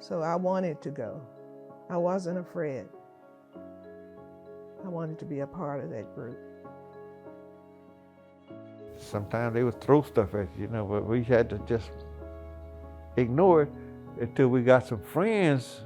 So I wanted to go. I wasn't afraid. I wanted to be a part of that group. Sometimes they would throw stuff at you, but we had to just ignore it until we got some friends.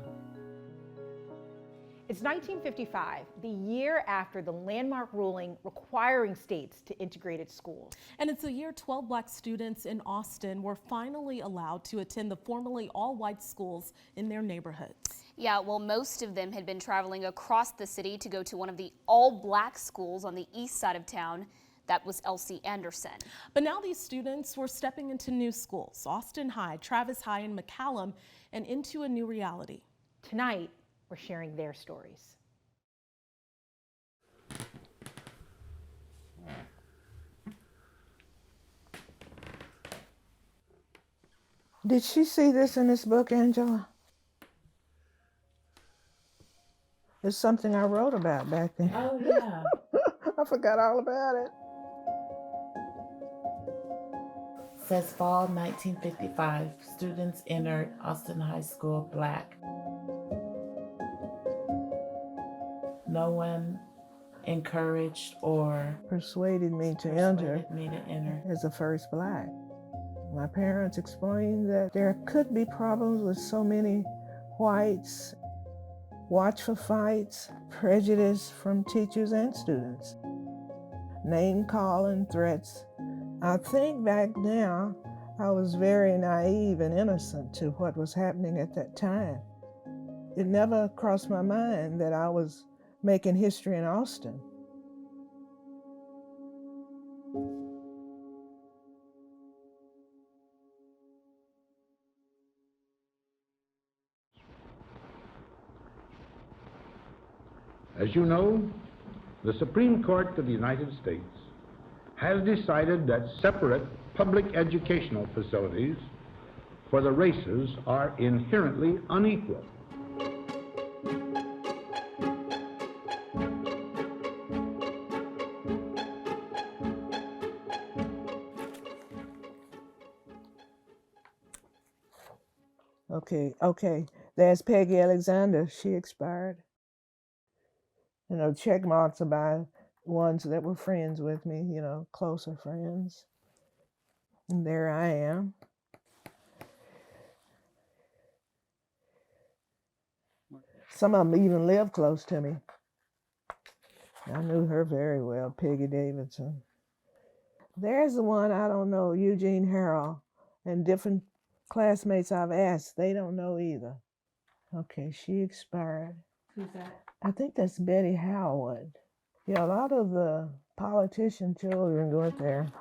It's 1955, the year after the landmark ruling requiring states to integrate its schools. And it's the year 12 black students in Austin were finally allowed to attend the formerly all-white schools in their neighborhoods. Yeah, well, most of them had been traveling across the city to go to one of the all-black schools on the east side of town. That was Elsie Anderson. But now these students were stepping into new schools, Austin High, Travis High, and McCallum, and into a new reality. Tonight, we're sharing their stories. Did she see this in this book, Angela? It's something I wrote about back then. Oh, yeah. I forgot all about it. Says fall 1955, students entered Austin High School black. No one encouraged or Persuaded me to enter enter. as the first black. My parents explained that there could be problems with so many whites, watchful fights, prejudice from teachers and students, name-calling, threats. I think back now, I was very naive and innocent to what was happening at that time. It never crossed my mind that I was making history in Austin. As you know, the Supreme Court of the United States has decided that separate public educational facilities for the races are inherently unequal. Okay. There's Peggy Alexander. She expired. Check marks are by ones that were friends with me, closer friends. And there I am. Some of them even lived close to me. I knew her very well, Peggy Davidson. There's the one I don't know, Eugene Harrell, and different classmates I've asked, they don't know either. Okay, she expired. Who's that? I think that's Betty Howard. Yeah, a lot of the politician children went there.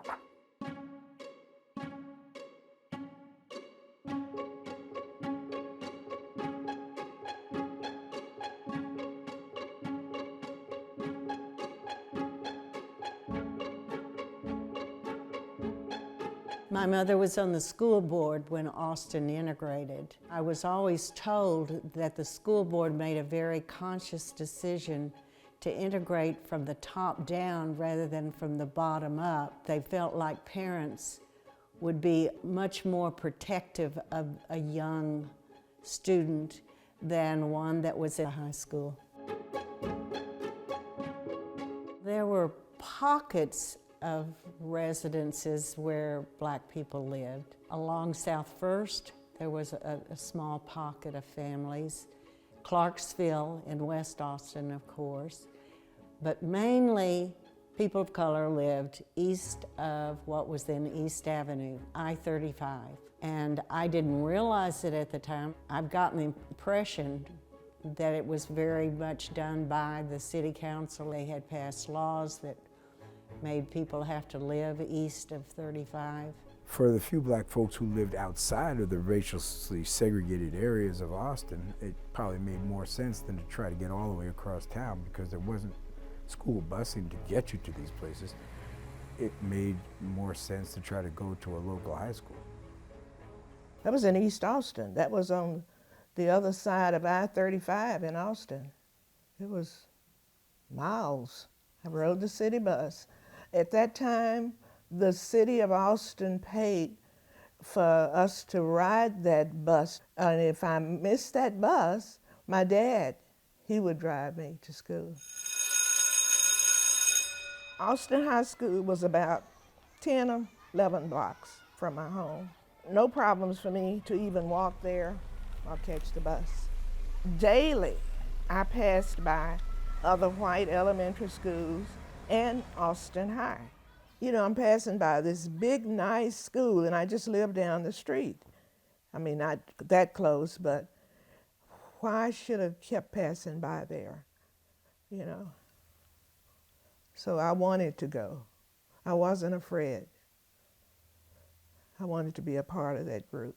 My mother was on the school board when Austin integrated. I was always told that the school board made a very conscious decision to integrate from the top down rather than from the bottom up. They felt like parents would be much more protective of a young student than one that was in high school. There were pockets of residences where black people lived. Along South First, there was a small pocket of families. Clarksville in West Austin, of course. But mainly, people of color lived east of what was then East Avenue, I-35. And I didn't realize it at the time. I've gotten the impression that it was very much done by the city council. They had passed laws that made people have to live east of 35. For the few black folks who lived outside of the racially segregated areas of Austin, it probably made more sense than to try to get all the way across town because there wasn't school busing to get you to these places. It made more sense to try to go to a local high school. That was in East Austin. That was on the other side of I-35 in Austin. It was miles. I rode the city bus. At that time, the city of Austin paid for us to ride that bus. And if I missed that bus, my dad, he would drive me to school. Austin High School was about 10 or 11 blocks from my home. No problems for me to even walk there or catch the bus. Daily, I passed by other white elementary schools and Austin High. You know, I'm passing by this big, nice school, and I just live down the street. I mean, not that close, but why should have kept passing by there, you know? So I wanted to go. I wasn't afraid. I wanted to be a part of that group.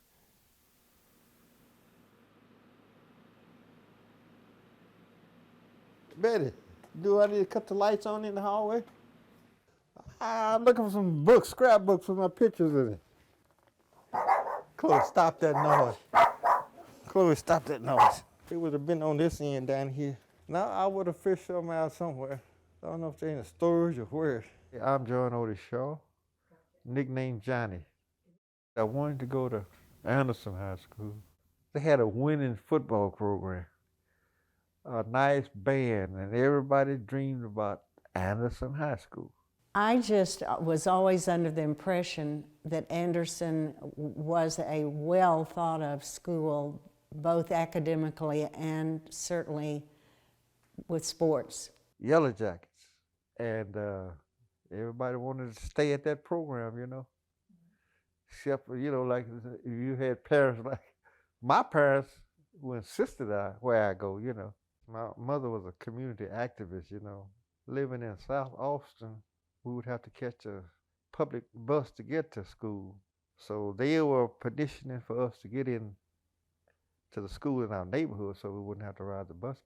Betty, do I need to cut the lights on in the hallway? I'm looking for some books, scrapbooks with my pictures in it. Chloe, stop that noise. Chloe, stop that noise. It would have been on this end down here. Now I would have fished them out somewhere. I don't know if they're in the storage or where. I'm John Otis Shaw, nicknamed Johnny. I wanted to go to Anderson High School. They had a winning football program, a nice band, and everybody dreamed about Anderson High School. I just was always under the impression that Anderson was a well thought of school, both academically and certainly with sports. Yellow Jackets, and everybody wanted to stay at that program, you know. Except, you know, like you had parents like my parents who insisted where I go, you know. My mother was a community activist, you know. Living in South Austin, we would have to catch a public bus to get to school. So they were petitioning for us to get in to the school in our neighborhood so we wouldn't have to ride the bus.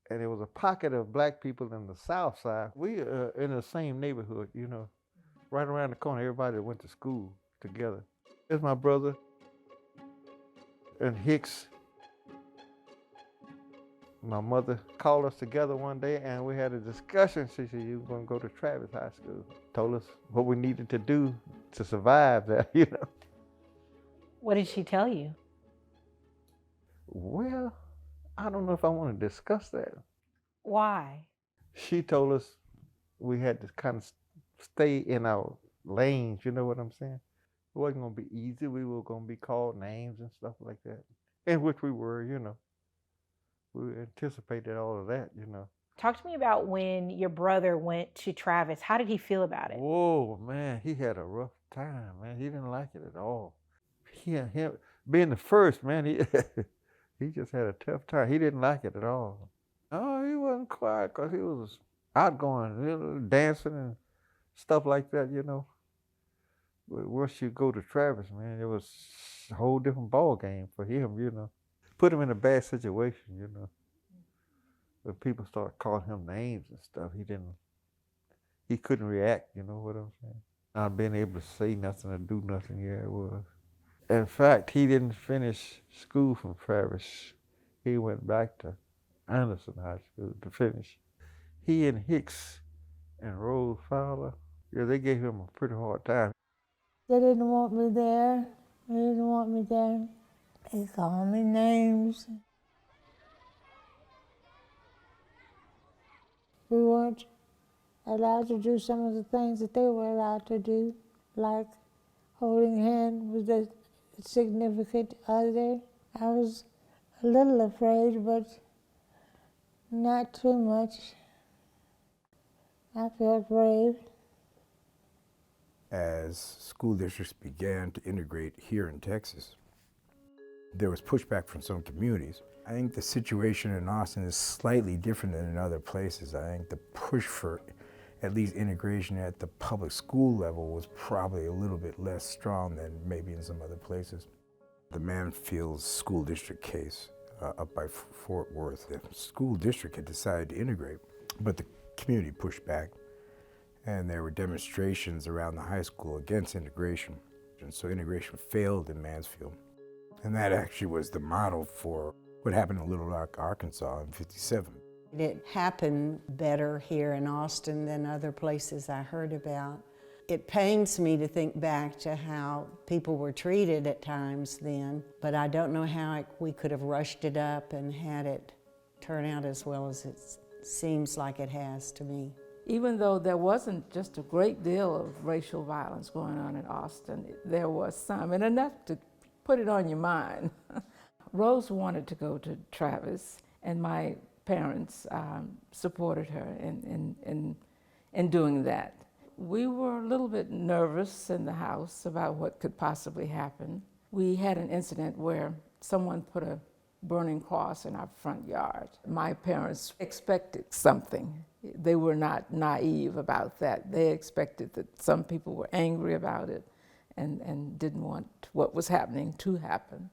And there was a pocket of black people in the south side. We are in the same neighborhood, you know, right around the corner. Everybody went to school together. There's my brother and Hicks. My mother called us together one day and we had a discussion. She said, "You're going to go to Travis High School." Told us what we needed to do to survive there, you know. What did she tell you? Well, I don't know if I want to discuss that. Why? She told us we had to kind of stay in our lanes, you know what I'm saying? It wasn't going to be easy. We were going to be called names and stuff like that, in which we were, you know. We anticipated all of that, you know. Talk to me about when your brother went to Travis. How did he feel about it? Whoa, man, he had a rough time, man. He didn't like it at all. Him being the first, man, he just had a tough time. He didn't like it at all. Oh, he wasn't quiet because he was outgoing, you know, dancing and stuff like that, you know. But once you go to Travis, man, it was a whole different ball game for him, you know. Put him in a bad situation, you know. When people started calling him names and stuff, he couldn't react, you know what I'm saying? Not being able to say nothing or do nothing, yeah, it was. In fact, he didn't finish school from Travis. He went back to Anderson High School to finish. He and Hicks and Rose Fowler, yeah, they gave him a pretty hard time. They didn't want me there. They didn't want me there. They called me names. We weren't allowed to do some of the things that they were allowed to do, like holding hands with a significant other. I was a little afraid, but not too much. I felt brave. As school districts began to integrate here in Texas, there was pushback from some communities. I think the situation in Austin is slightly different than in other places. I think the push for at least integration at the public school level was probably a little bit less strong than maybe in some other places. The Manfield School District case up by Fort Worth, the school district had decided to integrate, but the community pushed back, and there were demonstrations around the high school against integration. And so integration failed in Mansfield. And that actually was the model for what happened in Little Rock, Arkansas in '57. It happened better here in Austin than other places I heard about. It pains me to think back to how people were treated at times then, but I don't know how we could have rushed it up and had it turn out as well as it seems like it has to me. Even though there wasn't just a great deal of racial violence going on in Austin, there was some, and enough to put it on your mind. Rose wanted to go to Travis, and my parents supported her in doing that. We were a little bit nervous in the house about what could possibly happen. We had an incident where someone put a burning cross in our front yard. My parents expected something. They were not naive about that. They expected that some people were angry about it and didn't want what was happening to happen.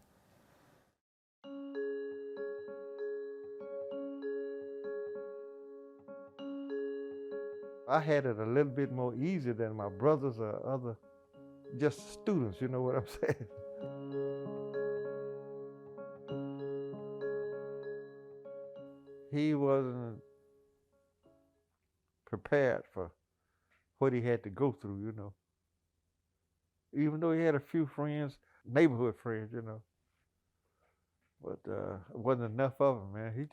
I had it a little bit more easy than my brothers or other just students, you know what I'm saying? He wasn't prepared for what he had to go through, you know. Even though he had a few friends, neighborhood friends, you know. But it wasn't enough of them, man.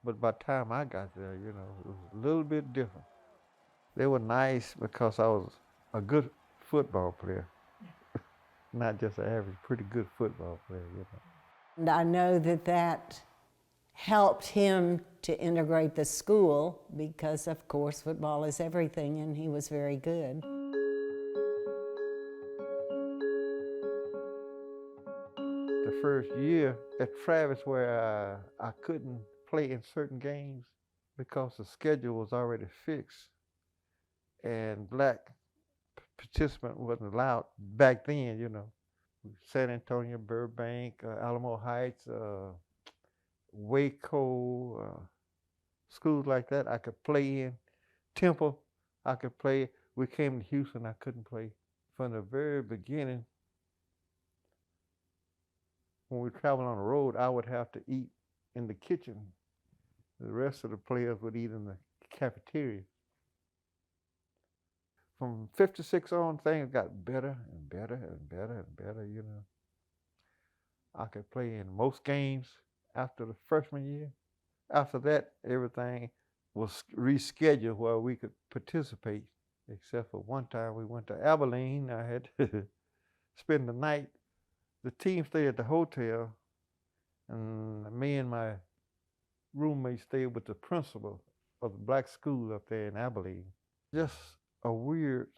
But by the time I got there, you know, it was a little bit different. They were nice because I was a good football player. Not just an average, pretty good football player, you know. And I know that helped him to integrate the school because, of course, football is everything, and he was very good. The first year at Travis where I couldn't play in certain games because the schedule was already fixed and black participant wasn't allowed back then, you know. San Antonio, Burbank, Alamo Heights, Waco, schools like that I could play in. Temple, I could play. We came to Houston, I couldn't play. From the very beginning, when we traveled on the road, I would have to eat in the kitchen. The rest of the players would eat in the cafeteria. From 56 on, things got better and better and better and better, you know. I could play in most games after the freshman year. After that, everything was rescheduled where we could participate, except for one time we went to Abilene. I had to spend the night. The team stayed at the hotel, and me and my roommate stayed with the principal of the black school up there in Abilene. Just a weird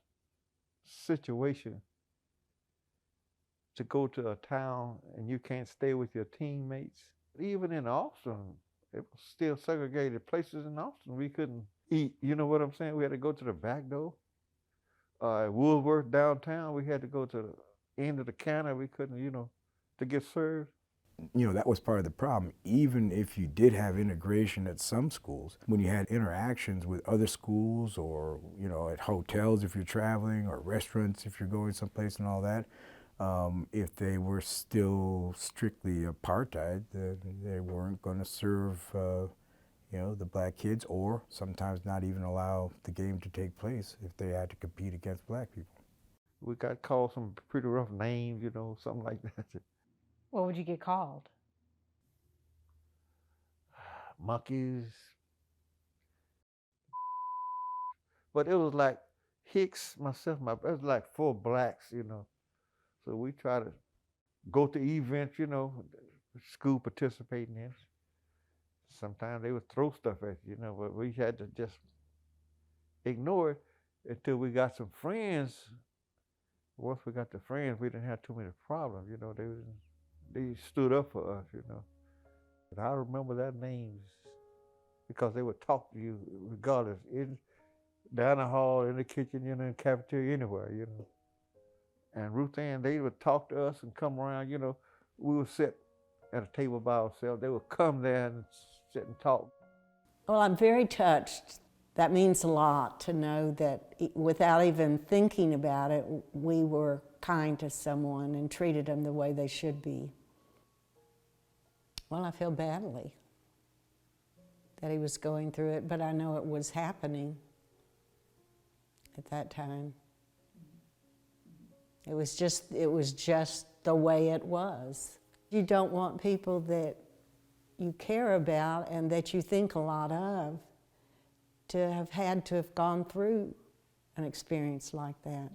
situation to go to a town and you can't stay with your teammates. Even in Austin, it was still segregated places in Austin. We couldn't eat, you know what I'm saying? We had to go to the back door. Woolworth downtown, we had to go to the end of the counter. We couldn't, you know, to get served. You know, that was part of the problem. Even if you did have integration at some schools, when you had interactions with other schools or, you know, at hotels if you're traveling or restaurants if you're going someplace and all that, if they were still strictly apartheid, they weren't going to serve, you know, the black kids, or sometimes not even allow the game to take place if they had to compete against black people. We got called some pretty rough names, you know, something like that. What would you get called? Monkeys. But it was like Hicks, myself, it was like 4 blacks, you know. So we try to go to events, you know, school participating in. Sometimes they would throw stuff at you, you know, but we had to just ignore it until we got some friends. Once we got the friends, we didn't have too many problems, you know. They stood up for us, you know. But I remember their names because they would talk to you regardless, down the hall, in the kitchen, you know, in the cafeteria, anywhere, you know. And Ruth Ann, they would talk to us and come around, you know. We would sit at a table by ourselves. They would come there and sit and talk. Well, I'm very touched. That means a lot to know that without even thinking about it, we were kind to someone and treated them the way they should be. Well, I feel badly that he was going through it, but I know it was happening. at that time. It was just the way it was. You don't want people that you care about and that you think a lot of to have had to have gone through an experience like that.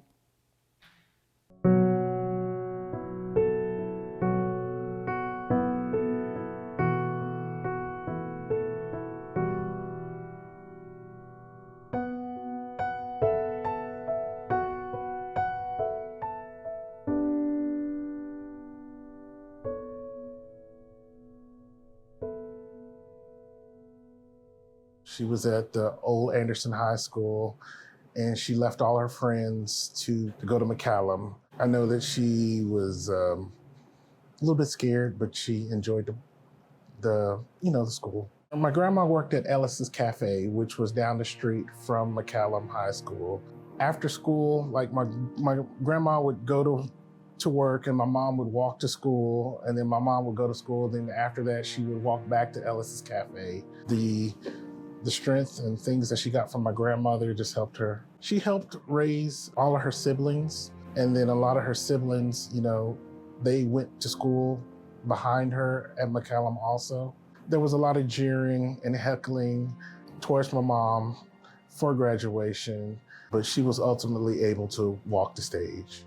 She was at the old Anderson High School, and she left all her friends to go to McCallum. I know that she was a little bit scared, but she enjoyed the school. My grandma worked at Ellis's Cafe, which was down the street from McCallum High School. After school, like my grandma would go to work, and my mom would walk to school, and then my mom would go to school. Then after that, she would walk back to Ellis's Cafe. The strength and things that she got from my grandmother just helped her. She helped raise all of her siblings, and then a lot of her siblings, they went to school behind her at McCallum also. There was a lot of jeering and heckling towards my mom for graduation, but she was ultimately able to walk the stage.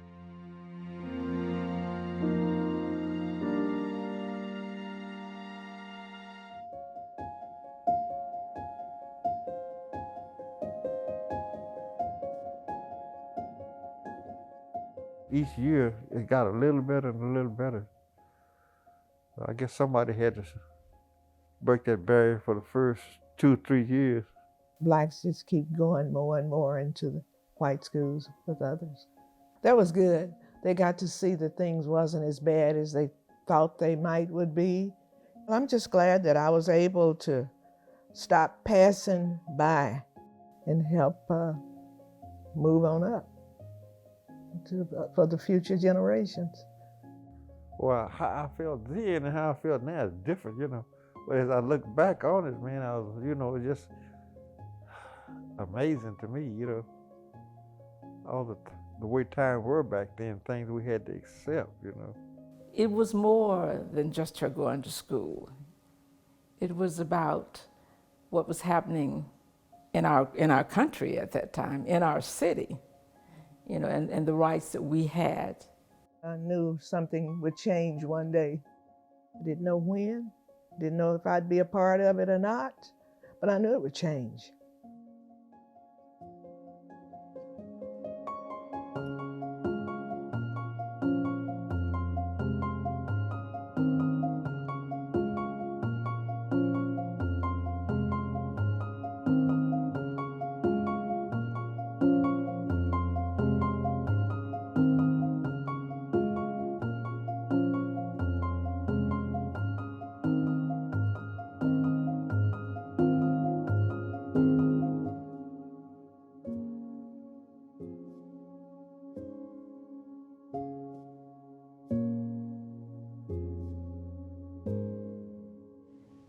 Each year, it got a little better and a little better. I guess somebody had to break that barrier for the first 2 or 3 years. Blacks just keep going more and more into the white schools with others. That was good. They got to see that things wasn't as bad as they thought they would be. I'm just glad that I was able to stop passing by and help move on up for the future generations. Well, how I felt then and how I feel now is different, But as I look back on it, man, I was, it's just amazing to me, all the way time were back then, things we had to accept, It was more than just her going to school. It was about what was happening in our country at that time, in our city, and the rights that we had. I knew something would change one day. I didn't know when, didn't know if I'd be a part of it or not, but I knew it would change.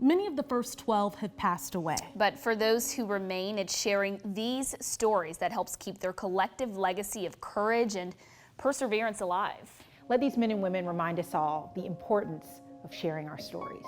Many of the first 12 have passed away. But for those who remain, it's sharing these stories that helps keep their collective legacy of courage and perseverance alive. Let these men and women remind us all the importance of sharing our stories.